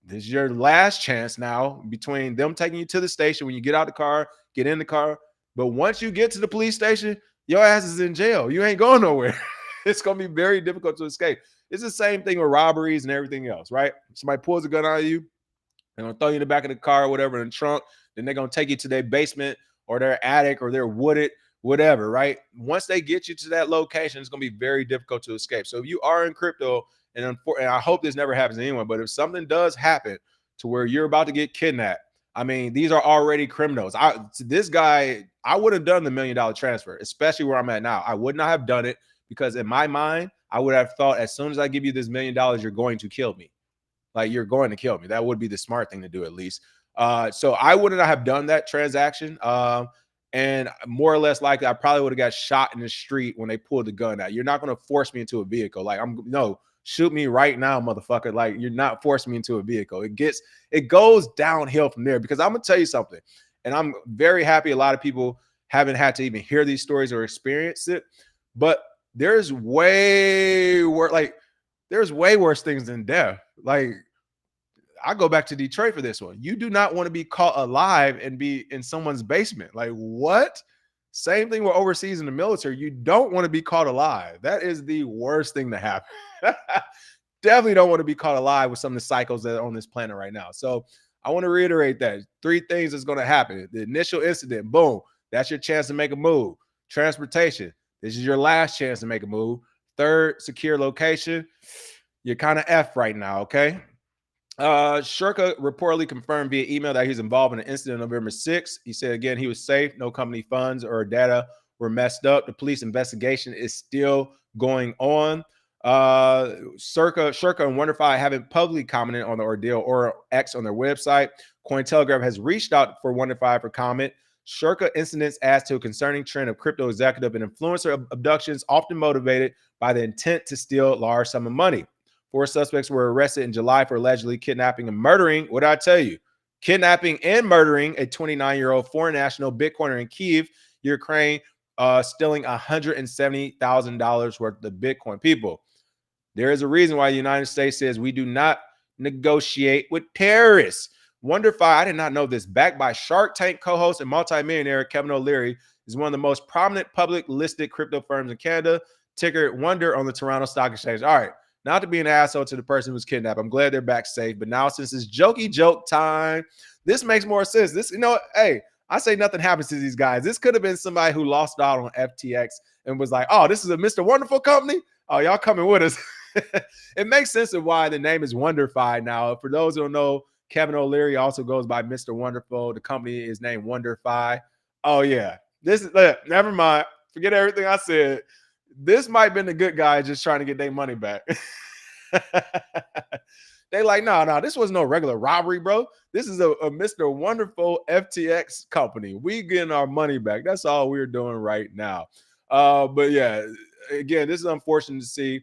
this is your last chance now between them taking you to the station. When you get out the car, get in the car. But once you get to the police station, your ass is in jail. You ain't going nowhere. It's going to be very difficult to escape. It's the same thing with robberies and everything else, right? Somebody pulls a gun out of you, they're going to throw you in the back of the car or whatever in the trunk. Then they're going to take you to their basement or their attic or their wooded, whatever, right? Once they get you to that location, it's going to be very difficult to escape. So if you are in crypto, and I hope this never happens to anyone, but if something does happen to where you're about to get kidnapped, I mean, these are already criminals. This guy, I would have done the $1 million transfer, especially where I'm at now. I would not have done it because in my mind, I would have thought as soon as I give you this $1 million, you're going to kill me. Like, you're going to kill me. That would be the smart thing to do, at least. So I wouldn't have done that transaction. And more or less likely, I probably would have got shot in the street when they pulled the gun out. You're not going to force me into a vehicle. Like, no, shoot me right now, motherfucker. Like, you're not forcing me into a vehicle. It goes downhill from there, because I'm going to tell you something. And I'm very happy a lot of people haven't had to even hear these stories or experience it. But there's way worse things than death. Like, I go back to Detroit for this one. You do not want to be caught alive and be in someone's basement. Like, what? Same thing with overseas in the military. You don't want to be caught alive. That is the worst thing to happen. Definitely don't want to be caught alive with some of the cycles that are on this planet right now. So I want to reiterate that. 3 things that's going to happen. The initial incident, boom, that's your chance to make a move. Transportation, this is your last chance to make a move. Third, secure location. You're kind of F right now, okay? Shurka reportedly confirmed via email that he's involved in an incident on November 6th. He said, again, he was safe. No company funds or data were messed up. The police investigation is still going on. Shurka and WonderFi haven't publicly commented on the ordeal or X on their website. Cointelegraph has reached out for WonderFi for comment. Shurka incidents adds to a concerning trend of crypto executive and influencer abductions, often motivated by the intent to steal large sum of money. 4 suspects were arrested in July for allegedly kidnapping and murdering. What did I tell you? Kidnapping and murdering a 29-year-old foreign national Bitcoiner in Kyiv, Ukraine, stealing $170,000 worth of Bitcoin. People, there is a reason why the United States says we do not negotiate with terrorists. WonderFi, I did not know this, backed by Shark Tank co-host and multimillionaire Kevin O'Leary, is one of the most prominent public listed crypto firms in Canada, ticker Wonder on the Toronto Stock Exchange. All right. Not to be an asshole to the person who was kidnapped. I'm glad they're back safe. But now, since it's jokey joke time, this makes more sense. This, hey, I say nothing happens to these guys. This could have been somebody who lost out on FTX and was like, oh, this is a Mr. Wonderful company. Oh, y'all coming with us. It makes sense of why the name is WonderFi now. For those who don't know, Kevin O'Leary also goes by Mr. Wonderful. The company is named WonderFi. Oh, yeah. This is, never mind. Forget everything I said. This might have been the good guy just trying to get their money back. They like, no, this was no regular robbery, bro. This is a Mr. Wonderful FTX company. We getting our money back. That's all we're doing right now. But yeah, again, this is unfortunate to see.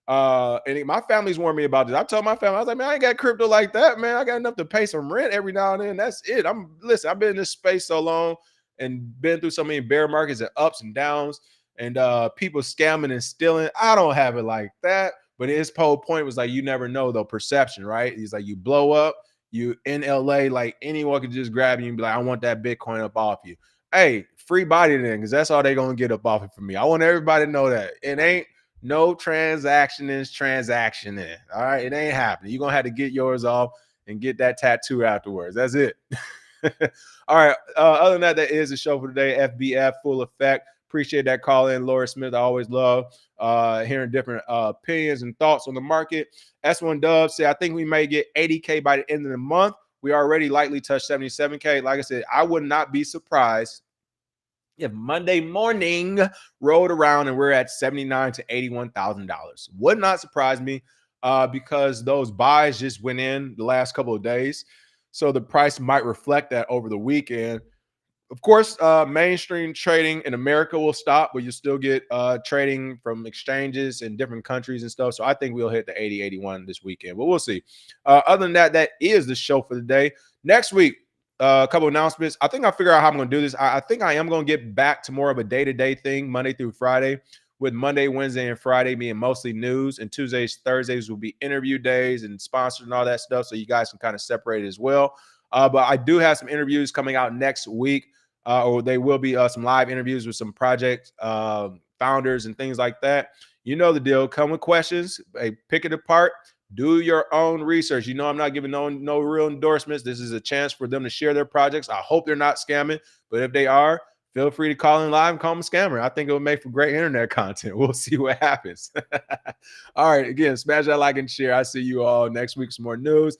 And my family's warned me about this. I told my family, I was like, man, I ain't got crypto like that, man. I got enough to pay some rent every now and then. That's it. Listen, I've been in this space so long and been through so many bear markets and ups and downs. And people scamming and stealing. I don't have it like that. But his whole point was like, you never know, though, perception, right? He's like, you blow up, you in LA, like anyone could just grab you and be like, I want that Bitcoin up off you. Hey, free body then, because that's all they're going to get up off it from me. I want everybody to know that. It ain't no transaction is transactioning. All right. It ain't happening. You're going to have to get yours off and get that tattoo afterwards. That's it. All right. Other than that, that is the show for today. FBF, full effect. Appreciate that call in, Laura Smith. I always love hearing different opinions and thoughts on the market. S1 Dub said, I think we may get 80K by the end of the month. We already likely touched 77K. Like I said, I would not be surprised if Monday morning rolled around and we're at $79,000 to $81,000. Would not surprise me because those buys just went in the last couple of days. So the price might reflect that over the weekend. Of course, mainstream trading in America will stop, but you still get trading from exchanges in different countries and stuff. So I think we'll hit the 80, 81 this weekend, but we'll see. Other than that, that is the show for the day. Next week, a couple announcements. I think I figure out how I'm going to do this. I think I am going to get back to more of a day-to-day thing, Monday through Friday, with Monday, Wednesday, and Friday being mostly news, and Tuesdays, Thursdays will be interview days and sponsors and all that stuff, so you guys can kind of separate it as well. But I do have some interviews coming out next week. Or they will be some live interviews with some project founders and things like that. You know the deal. Come with questions. Hey, pick it apart. Do your own research. You know I'm not giving no real endorsements. This is a chance for them to share their projects. I hope they're not scamming, but if they are, feel free to call in live and call them a scammer. I think it will make for great internet content. We'll see what happens. All right. Again, smash that like and share. I see you all next week. Some more news.